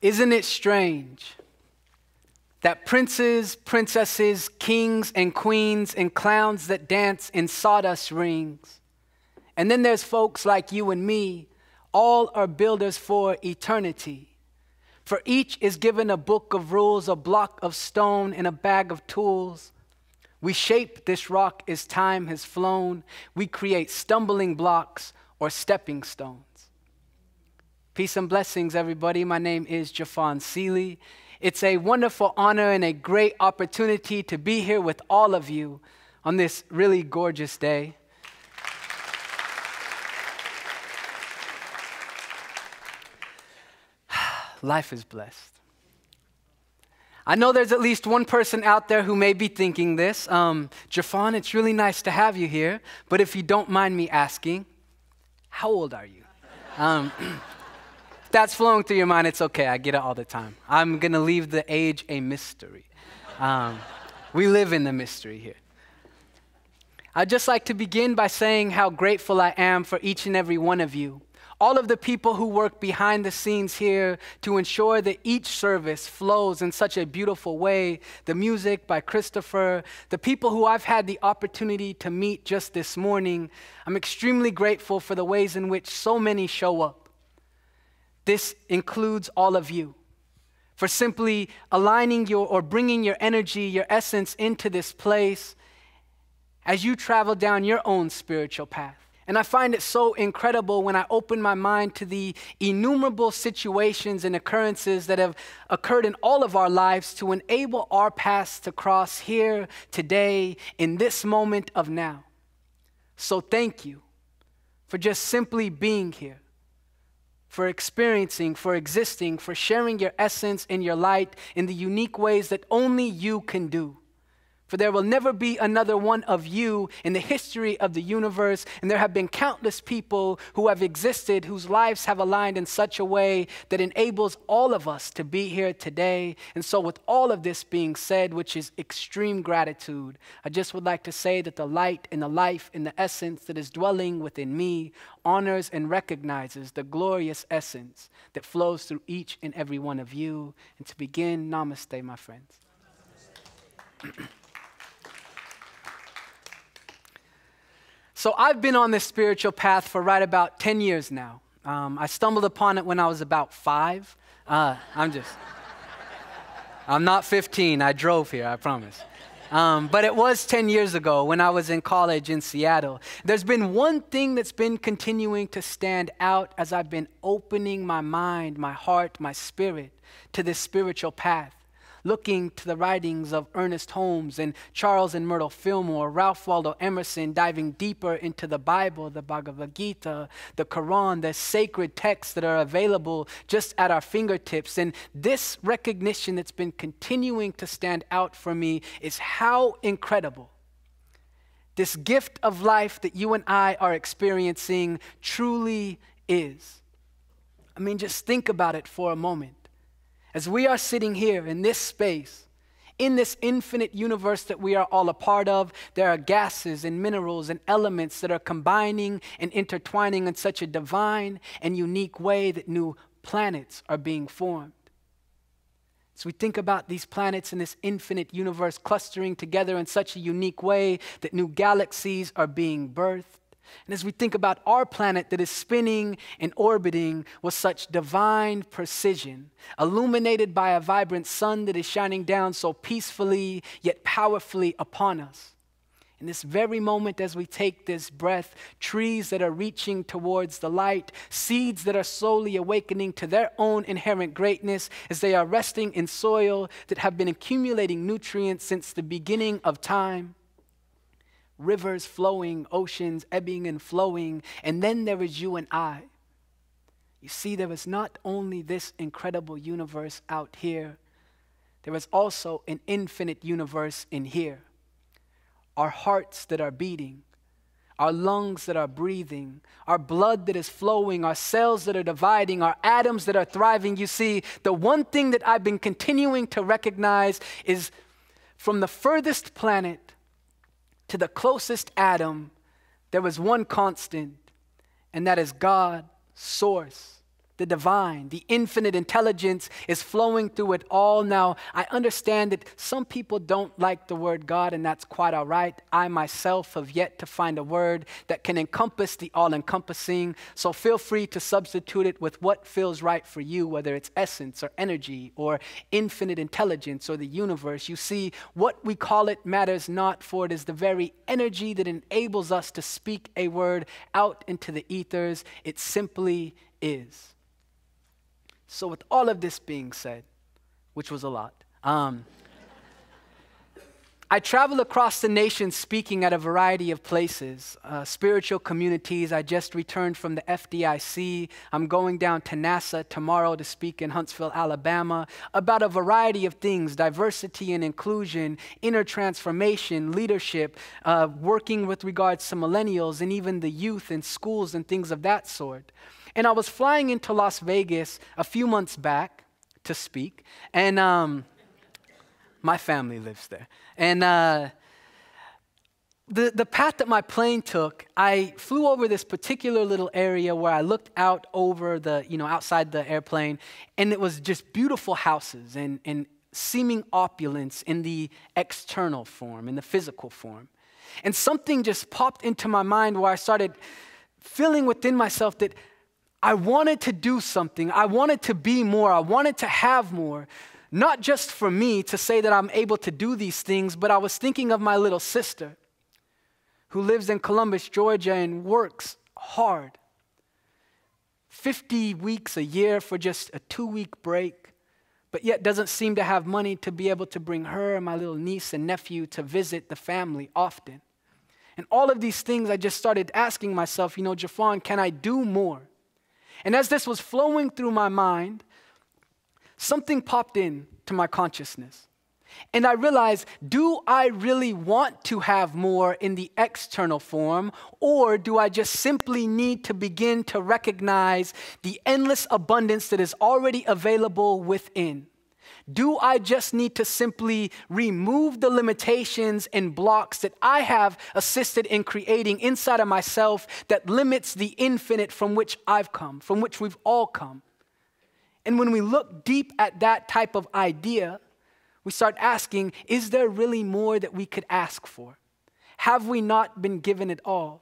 Isn't it strange that princes, princesses, kings, and queens, and clowns that dance in sawdust rings, and then there's folks like you and me, all are builders for eternity. For each is given a book of rules, a block of stone, and a bag of tools. We shape this rock as time has flown. We create stumbling blocks or stepping stones. Peace and blessings, everybody. My name is Jeffon. It's a wonderful honor and a great opportunity to be here with all of you on this really gorgeous day. Life is blessed. I know there's at least one person out there who may be thinking this. Jeffon, it's really nice to have you here, but if you don't mind me asking, how old are you? If that's flowing through your mind, it's okay. I get it all the time. I'm going to leave the age a mystery. We live in the mystery here. I'd just like to begin by saying how grateful I am for each and every one of you. All of the people who work behind the scenes here to ensure that each service flows in such a beautiful way. The music by Christopher, the people who I've had the opportunity to meet just this morning. I'm extremely grateful for the ways in which so many show up. This includes all of you for simply aligning or bringing your energy, your essence into this place as you travel down your own spiritual path. And I find it so incredible when I open my mind to the innumerable situations and occurrences that have occurred in all of our lives to enable our paths to cross here, today, in this moment of now. So thank you for just simply being here, for experiencing, for existing, for sharing your essence and your light in the unique ways that only you can do. For there will never be another one of you in the history of the universe, and there have been countless people who have existed whose lives have aligned in such a way that enables all of us to be here today. And so with all of this being said, which is extreme gratitude, I just would like to say that the light and the life and the essence that is dwelling within me honors and recognizes the glorious essence that flows through each and every one of you. And to begin, namaste, my friends. So I've been on this spiritual path for right about 10 years now. I stumbled upon it when I was about 5. I'm not 15. I drove here, I promise. But it was 10 years ago when I was in college in Seattle. There's been one thing that's been continuing to stand out as I've been opening my mind, my heart, my spirit to this spiritual path. Looking to the writings of Ernest Holmes and Charles and Myrtle Fillmore, Ralph Waldo Emerson, diving deeper into the Bible, the Bhagavad Gita, the Quran, the sacred texts that are available just at our fingertips. And this recognition that's been continuing to stand out for me is how incredible this gift of life that you and I are experiencing truly is. I mean, just think about it for a moment. As we are sitting here in this space, in this infinite universe that we are all a part of, there are gases and minerals and elements that are combining and intertwining in such a divine and unique way that new planets are being formed. So we think about these planets in this infinite universe clustering together in such a unique way that new galaxies are being birthed. And as we think about our planet that is spinning and orbiting with such divine precision, illuminated by a vibrant sun that is shining down so peacefully yet powerfully upon us. In this very moment as we take this breath, trees that are reaching towards the light, seeds that are slowly awakening to their own inherent greatness as they are resting in soil that have been accumulating nutrients since the beginning of time. Rivers flowing, oceans ebbing and flowing, and then there is you and I. You see, there is not only this incredible universe out here, there is also an infinite universe in here. Our hearts that are beating, our lungs that are breathing, our blood that is flowing, our cells that are dividing, our atoms that are thriving. You see, the one thing that I've been continuing to recognize is from the furthest planet to the closest atom, there was one constant, and that is God, source, the divine, the infinite intelligence is flowing through it all. Now, I understand that some people don't like the word God, and that's quite all right. I myself have yet to find a word that can encompass the all-encompassing, so feel free to substitute it with what feels right for you, whether it's essence or energy or infinite intelligence or the universe. You see, what we call it matters not, for it is the very energy that enables us to speak a word out into the ethers. It simply is. So with all of this being said, which was a lot, I travel across the nation speaking at a variety of places, spiritual communities. I just returned from the FDIC. I'm going down to NASA tomorrow to speak in Huntsville, Alabama, about a variety of things: diversity and inclusion, inner transformation, leadership, working with regards to millennials and even the youth in schools and things of that sort. And I was flying into Las Vegas a few months back to speak, and my family lives there. And the path that my plane took, I flew over this particular little area where I looked out over the, outside the airplane, and it was just beautiful houses and seeming opulence in the external form, in the physical form. And something just popped into my mind where I started feeling within myself that I wanted to do something. I wanted to be more. I wanted to have more. Not just for me to say that I'm able to do these things, but I was thinking of my little sister who lives in Columbus, Georgia, and works hard. 50 weeks a year for just a 2-week break, but yet doesn't seem to have money to be able to bring her and my little niece and nephew to visit the family often. And all of these things, I just started asking myself, Jeffon, can I do more? And as this was flowing through my mind, something popped into my consciousness. And I realized, do I really want to have more in the external form, or do I just simply need to begin to recognize the endless abundance that is already available within? Do I just need to simply remove the limitations and blocks that I have assisted in creating inside of myself that limits the infinite from which I've come, from which we've all come? And when we look deep at that type of idea, we start asking, is there really more that we could ask for? Have we not been given it all?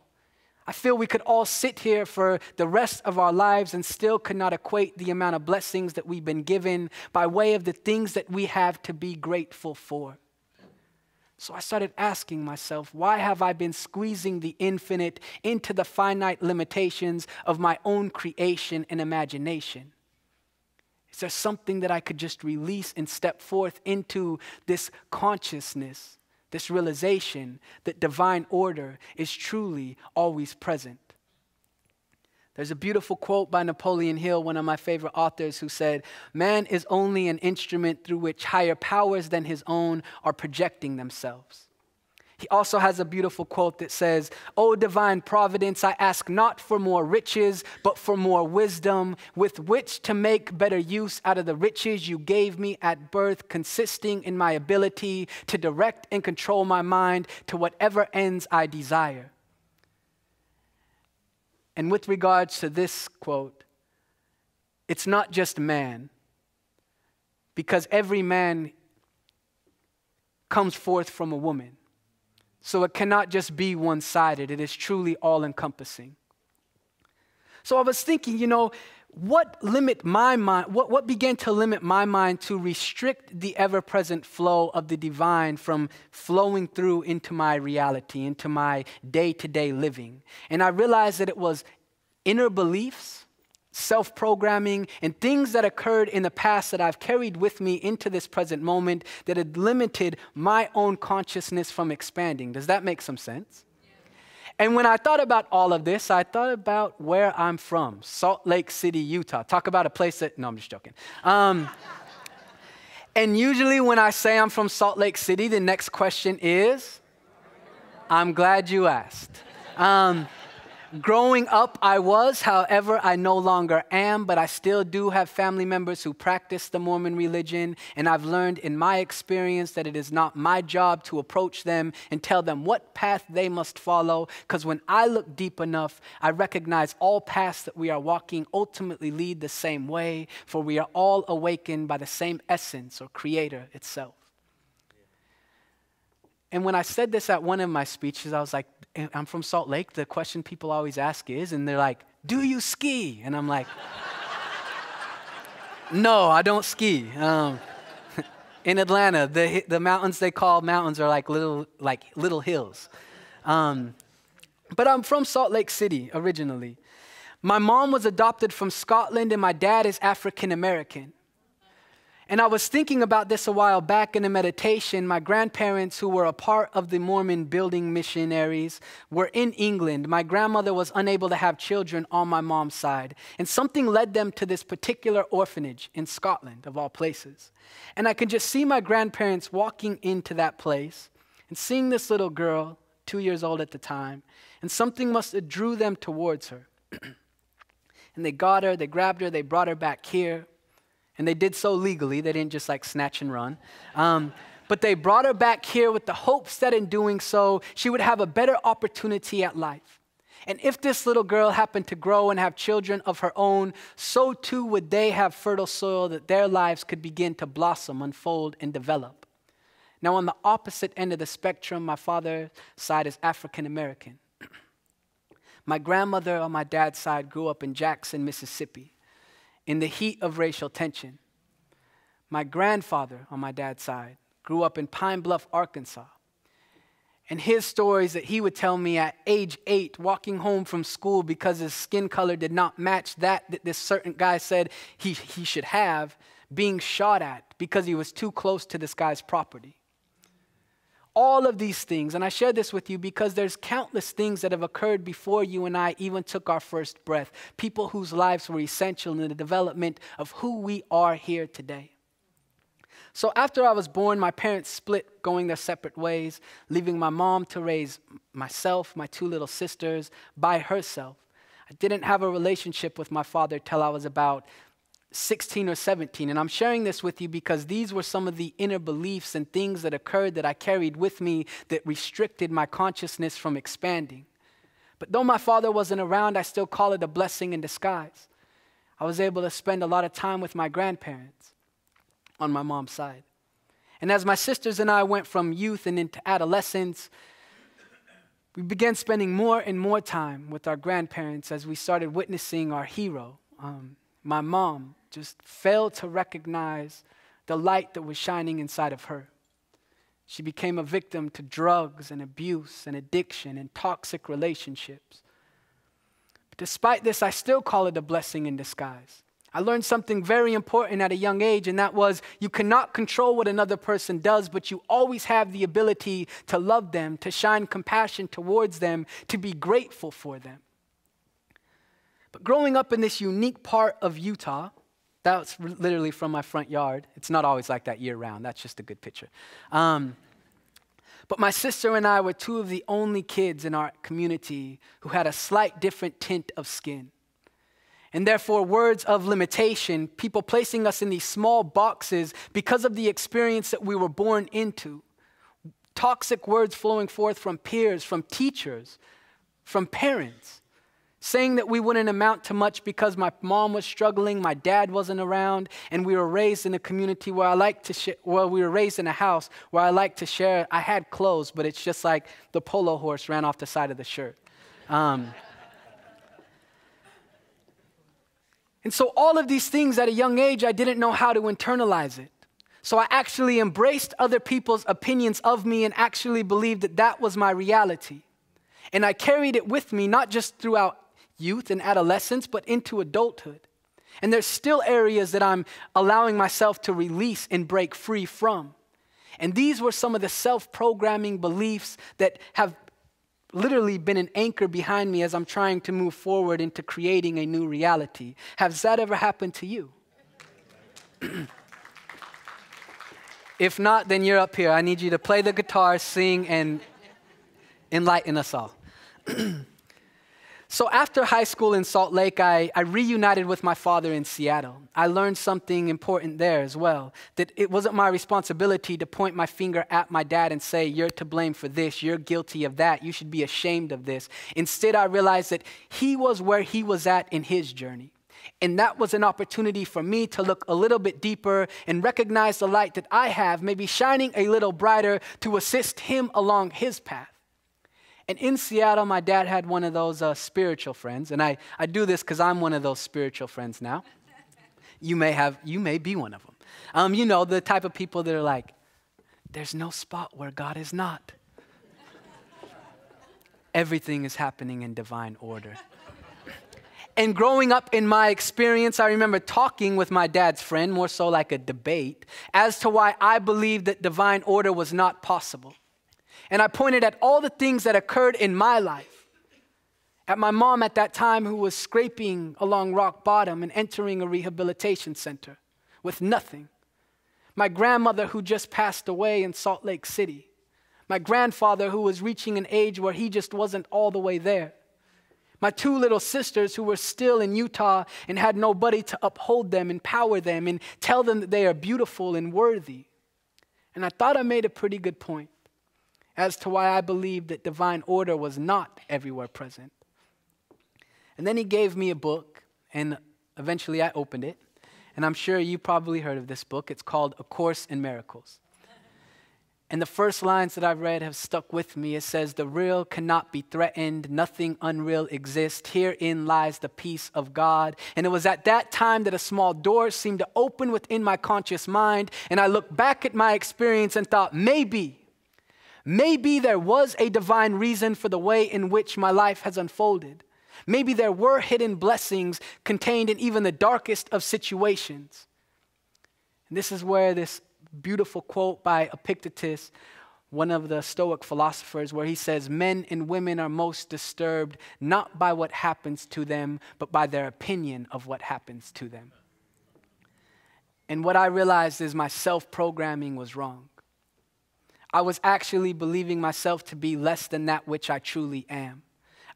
I feel we could all sit here for the rest of our lives and still could not equate the amount of blessings that we've been given by way of the things that we have to be grateful for. So I started asking myself, why have I been squeezing the infinite into the finite limitations of my own creation and imagination? Is there something that I could just release and step forth into this consciousness, this realization that divine order is truly always present? There's a beautiful quote by Napoleon Hill, one of my favorite authors, who said, "Man is only an instrument through which higher powers than his own are projecting themselves." He also has a beautiful quote that says, "O divine providence, I ask not for more riches, but for more wisdom, with which to make better use out of the riches you gave me at birth, consisting in my ability to direct and control my mind to whatever ends I desire." And with regards to this quote, it's not just man, because every man comes forth from a woman. So it cannot just be one-sided. It is truly all-encompassing. So I was thinking, what began to limit my mind to restrict the ever-present flow of the divine from flowing through into my reality, into my day-to-day living? And I realized that it was inner beliefs, self-programming, and things that occurred in the past that I've carried with me into this present moment that had limited my own consciousness from expanding. Does that make some sense? And when I thought about all of this, I thought about where I'm from, Salt Lake City, Utah. Talk about a place that, no, I'm just joking. And usually when I say I'm from Salt Lake City, the next question is, I'm glad you asked. Growing up, I was, however, I no longer am, but I still do have family members who practice the Mormon religion, and I've learned in my experience that it is not my job to approach them and tell them what path they must follow, because when I look deep enough, I recognize all paths that we are walking ultimately lead the same way, for we are all awakened by the same essence or creator itself. And when I said this at one of my speeches, I was like, I'm from Salt Lake. The question people always ask is, and they're like, do you ski? And I'm like, no, I don't ski. In Atlanta, the mountains they call mountains are like little hills. But I'm from Salt Lake City originally. My mom was adopted from Scotland, and my dad is African American. And I was thinking about this a while back in a meditation. My grandparents, who were a part of the Mormon building missionaries, were in England. My grandmother was unable to have children on my mom's side. And something led them to this particular orphanage in Scotland, of all places. And I could just see my grandparents walking into that place and seeing this little girl, 2 years old at the time, and something must have drew them towards her. And they got her, they grabbed her, they brought her back here. And they did so legally. They didn't just like snatch and run. But they brought her back here with the hopes that in doing so, she would have a better opportunity at life. And if this little girl happened to grow and have children of her own, so too would they have fertile soil that their lives could begin to blossom, unfold, and develop. Now, on the opposite end of the spectrum, my father's side is African American. My grandmother on my dad's side grew up in Jackson, Mississippi, in the heat of racial tension. My grandfather on my dad's side grew up in Pine Bluff, Arkansas. And his stories that he would tell me at age 8, walking home from school because his skin color did not match that this certain guy said he should have, being shot at because he was too close to this guy's property. All of these things, and I share this with you because there's countless things that have occurred before you and I even took our first breath. People whose lives were essential in the development of who we are here today. So after I was born, my parents split, going their separate ways, leaving my mom to raise myself, my 2 little sisters, by herself. I didn't have a relationship with my father till I was about 16 or 17. And I'm sharing this with you because these were some of the inner beliefs and things that occurred that I carried with me that restricted my consciousness from expanding. But though my father wasn't around, I still call it a blessing in disguise. I was able to spend a lot of time with my grandparents on my mom's side. And as my sisters and I went from youth and into adolescence, we began spending more and more time with our grandparents as we started witnessing our hero. My mom just failed to recognize the light that was shining inside of her. She became a victim to drugs and abuse and addiction and toxic relationships. But despite this, I still call it a blessing in disguise. I learned something very important at a young age, and that was you cannot control what another person does, but you always have the ability to love them, to shine compassion towards them, to be grateful for them. But growing up in this unique part of Utah, that's literally from my front yard. It's not always like that year round. That's just a good picture. But my sister and I were 2 of the only kids in our community who had a slight different tint of skin. And therefore, words of limitation, people placing us in these small boxes because of the experience that we were born into. Toxic words flowing forth from peers, from teachers, from parents, saying that we wouldn't amount to much because my mom was struggling, my dad wasn't around, and we were raised in a community where we were raised in a house where I like to share. I had clothes, but it's just like the polo horse ran off the side of the shirt. And so all of these things at a young age, I didn't know how to internalize it. So I actually embraced other people's opinions of me and actually believed that that was my reality. And I carried it with me, not just throughout youth and adolescence, but into adulthood. And there's still areas that I'm allowing myself to release and break free from. And these were some of the self-programming beliefs that have literally been an anchor behind me as I'm trying to move forward into creating a new reality. Has that ever happened to you? If not, then you're up here. I need you to play the guitar, sing, and enlighten us all. So after high school in Salt Lake, I reunited with my father in Seattle. I learned something important there as well, that it wasn't my responsibility to point my finger at my dad and say, you're to blame for this, you're guilty of that, you should be ashamed of this. Instead, I realized that he was where he was at in his journey. And that was an opportunity for me to look a little bit deeper and recognize the light that I have, maybe shining a little brighter to assist him along his path. And in Seattle, my dad had one of those spiritual friends. And I do this because I'm one of those spiritual friends now. You may be one of them. You know, the type of people that are like, there's no spot where God is not. Everything is happening in divine order. And growing up in my experience, I remember talking with my dad's friend, more so like a debate, as to why I believed that divine order was not possible. And I pointed at all the things that occurred in my life. At my mom at that time who was scraping along rock bottom and entering a rehabilitation center with nothing. My grandmother who just passed away in Salt Lake City. My grandfather who was reaching an age where he just wasn't all the way there. My two little sisters who were still in Utah and had nobody to uphold them, empower them, and tell them that they are beautiful and worthy. And I thought I made a pretty good point as to why I believed that divine order was not everywhere present. And then he gave me a book, and eventually I opened it. And I'm sure you probably heard of this book. It's called A Course in Miracles. And the first lines that I've read have stuck with me. It says, the real cannot be threatened. Nothing unreal exists. Herein lies the peace of God. And it was at that time that a small door seemed to open within my conscious mind. And I looked back at my experience and thought, maybe there was a divine reason for the way in which my life has unfolded. Maybe there were hidden blessings contained in even the darkest of situations. And this is where this beautiful quote by Epictetus, one of the Stoic philosophers, where he says, men and women are most disturbed not by what happens to them, but by their opinion of what happens to them. And what I realized is my self-programming was wrong. I was actually believing myself to be less than that which I truly am.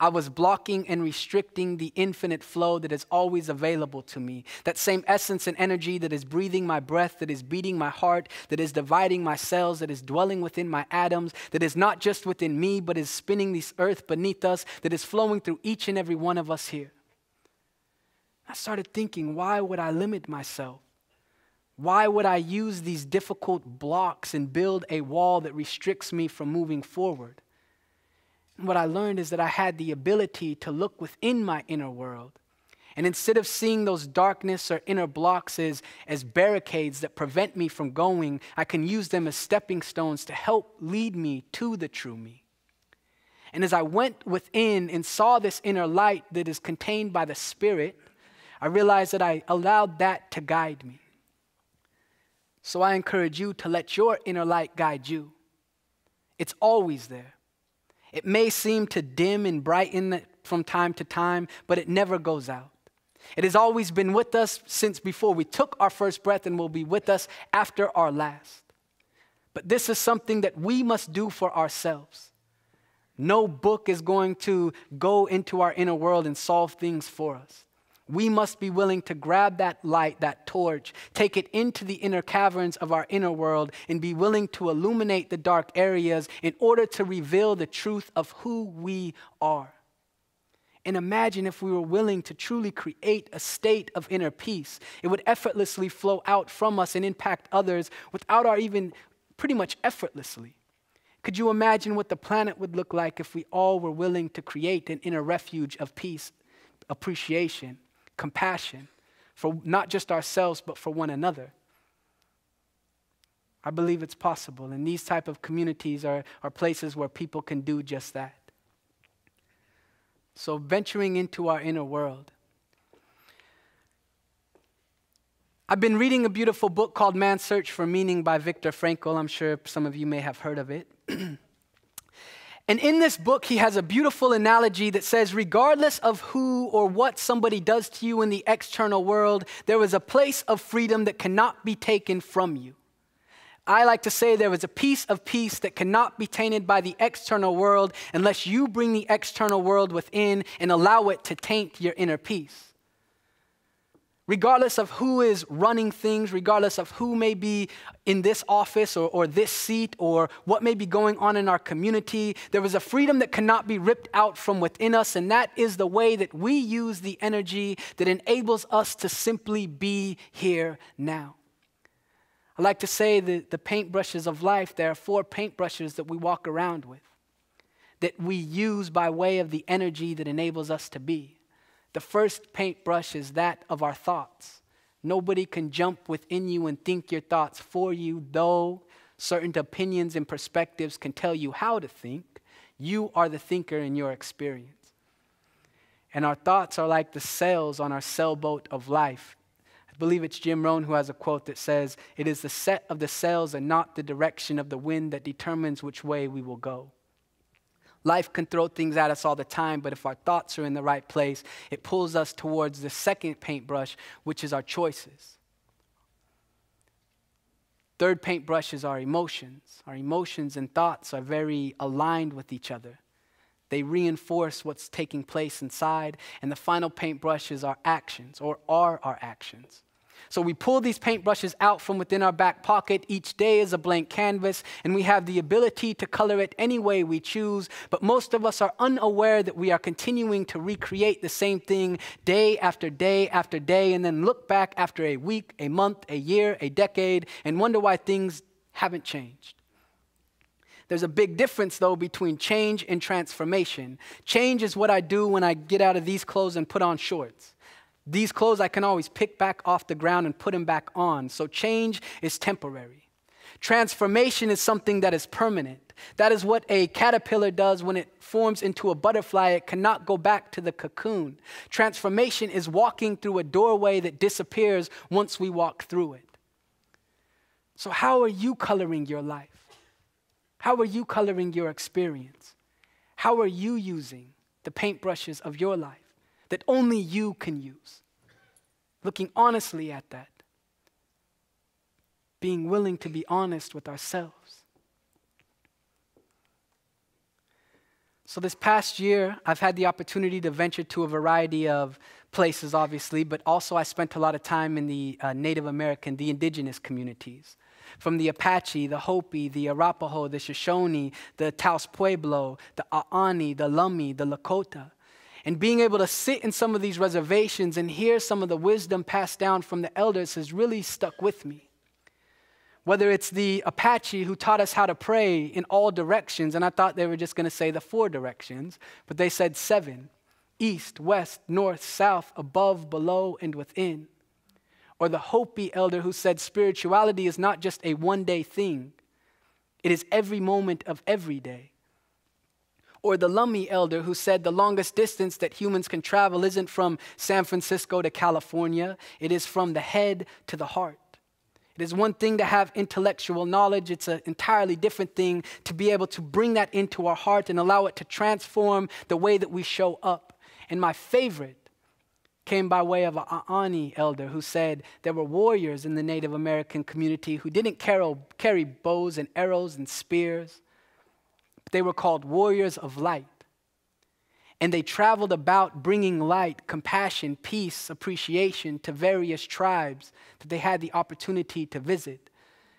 I was blocking and restricting the infinite flow that is always available to me. That same essence and energy that is breathing my breath, that is beating my heart, that is dividing my cells, that is dwelling within my atoms, that is not just within me, but is spinning this earth beneath us, that is flowing through each and every one of us here. I started thinking, why would I limit myself? Why would I use these difficult blocks and build a wall that restricts me from moving forward? And what I learned is that I had the ability to look within my inner world. And instead of seeing those darkness or inner blocks as barricades that prevent me from going, I can use them as stepping stones to help lead me to the true me. And as I went within and saw this inner light that is contained by the Spirit, I realized that I allowed that to guide me. So I encourage you to let your inner light guide you. It's always there. It may seem to dim and brighten from time to time, but it never goes out. It has always been with us since before we took our first breath and will be with us after our last. But this is something that we must do for ourselves. No book is going to go into our inner world and solve things for us. We must be willing to grab that light, that torch, take it into the inner caverns of our inner world, and be willing to illuminate the dark areas in order to reveal the truth of who we are. And imagine if we were willing to truly create a state of inner peace. It would effortlessly flow out from us and impact others without our even pretty much effortlessly. Could you imagine what the planet would look like if we all were willing to create an inner refuge of peace, appreciation, compassion for not just ourselves, but for one another? I believe it's possible. And these type of communities are places where people can do just that. So venturing into our inner world. I've been reading a beautiful book called Man's Search for Meaning by Viktor Frankl. I'm sure some of you may have heard of it. And in this book, he has a beautiful analogy that says, regardless of who or what somebody does to you in the external world, there is a place of freedom that cannot be taken from you. I like to say there is a piece of peace that cannot be tainted by the external world unless you bring the external world within and allow it to taint your inner peace. Regardless of who is running things, regardless of who may be in this office or this seat or what may be going on in our community, there is a freedom that cannot be ripped out from within us, and that is the way that we use the energy that enables us to simply be here now. I like to say that the paintbrushes of life, there are 4 paintbrushes that we walk around with, that we use by way of the energy that enables us to be. The first paintbrush is that of our thoughts. Nobody can jump within you and think your thoughts for you, though certain opinions and perspectives can tell you how to think. You are the thinker in your experience. And our thoughts are like the sails on our sailboat of life. I believe it's Jim Rohn who has a quote that says, "It is the set of the sails and not the direction of the wind that determines which way we will go." Life can throw things at us all the time, but if our thoughts are in the right place, it pulls us towards the second paintbrush, which is our choices. Third paintbrush is our emotions. Our emotions and thoughts are very aligned with each other. They reinforce what's taking place inside. And the final paintbrush is our actions, or are our actions. So we pull these paintbrushes out from within our back pocket. Each day is a blank canvas, and we have the ability to color it any way we choose. But most of us are unaware that we are continuing to recreate the same thing day after day after day, and then look back after a week, a month, a year, a decade, and wonder why things haven't changed. There's a big difference, though, between change and transformation. Change is what I do when I get out of these clothes and put on shorts. These clothes I can always pick back off the ground and put them back on. So change is temporary. Transformation is something that is permanent. That is what a caterpillar does when it forms into a butterfly. It cannot go back to the cocoon. Transformation is walking through a doorway that disappears once we walk through it. So how are you coloring your life? How are you coloring your experience? How are you using the paintbrushes of your life that only you can use? Looking honestly at that. Being willing to be honest with ourselves. So this past year, I've had the opportunity to venture to a variety of places, obviously, but also I spent a lot of time in the Native American, the indigenous communities. From the Apache, the Hopi, the Arapaho, the Shoshone, the Taos Pueblo, the Aani, the Lummi, the Lakota. And being able to sit in some of these reservations and hear some of the wisdom passed down from the elders has really stuck with me. Whether it's the Apache who taught us how to pray in all directions, and I thought they were just going to say the 4 directions, but they said 7, east, west, north, south, above, below, and within. Or the Hopi elder who said spirituality is not just a one-day thing. It is every moment of every day. Or the Lummi elder who said the longest distance that humans can travel isn't from San Francisco to California. It is from the head to the heart. It is one thing to have intellectual knowledge. It's an entirely different thing to be able to bring that into our heart and allow it to transform the way that we show up. And my favorite came by way of an Aani elder who said there were warriors in the Native American community who didn't carry bows and arrows and spears. They were called warriors of light. And they traveled about bringing light, compassion, peace, appreciation to various tribes that they had the opportunity to visit.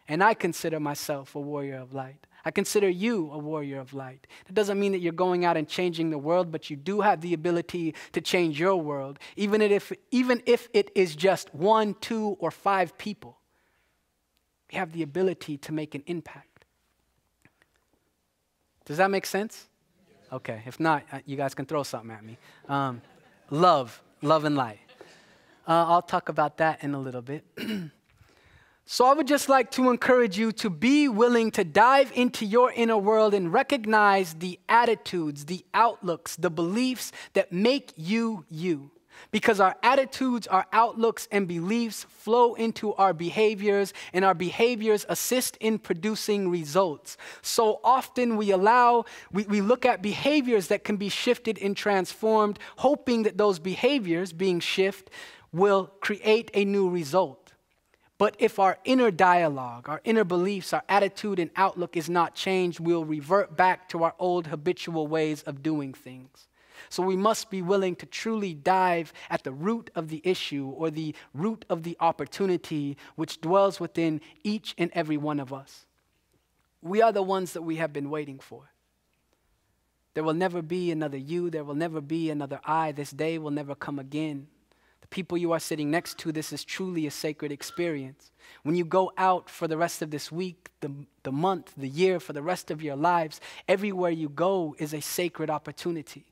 And I consider myself a warrior of light. I consider you a warrior of light. It doesn't mean that you're going out and changing the world, but you do have the ability to change your world, even if it is just 1, 2, or 5 people. You have the ability to make an impact. Does that make sense? Okay, if not, you guys can throw something at me. Love and light. I'll talk about that in a little bit. So I would just like to encourage you to be willing to dive into your inner world and recognize the attitudes, the outlooks, the beliefs that make you you. Because our attitudes, our outlooks, and beliefs flow into our behaviors, and our behaviors assist in producing results. So often we look at behaviors that can be shifted and transformed, hoping that those behaviors being shifted will create a new result. But if our inner dialogue, our inner beliefs, our attitude and outlook is not changed, we'll revert back to our old habitual ways of doing things. So we must be willing to truly dive at the root of the issue or the root of the opportunity which dwells within each and every one of us. We are the ones that we have been waiting for. There will never be another you. There will never be another I. This day will never come again. The people you are sitting next to, this is truly a sacred experience. When you go out for the rest of this week, the month, the year, for the rest of your lives, everywhere you go is a sacred opportunity.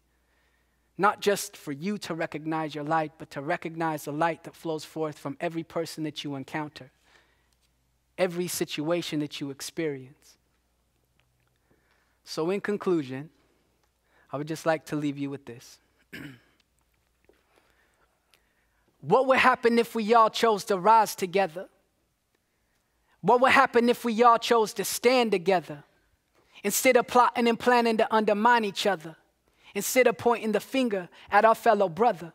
Not just for you to recognize your light, but to recognize the light that flows forth from every person that you encounter, every situation that you experience. So in conclusion, I would just like to leave you with this. What would happen if we all chose to rise together? What would happen if we all chose to stand together instead of plotting and planning to undermine each other? Instead of pointing the finger at our fellow brother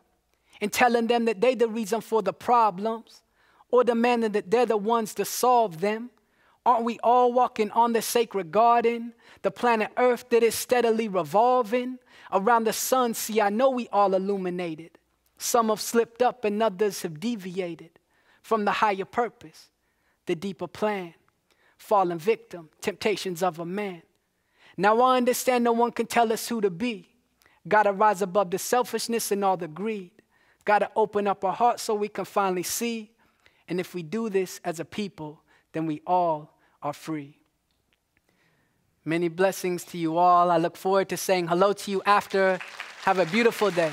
and telling them that they're the reason for the problems or demanding that they're the ones to solve them, aren't we all walking on the sacred garden, the planet Earth that is steadily revolving around the sun? See, I know we all illuminated. Some have slipped up and others have deviated from the higher purpose, the deeper plan, fallen victim, temptations of a man. Now I understand no one can tell us who to be. Got to rise above the selfishness and all the greed. Got to open up our hearts so we can finally see. And if we do this as a people, then we all are free. Many blessings to you all. I look forward to saying hello to you after. Have a beautiful day.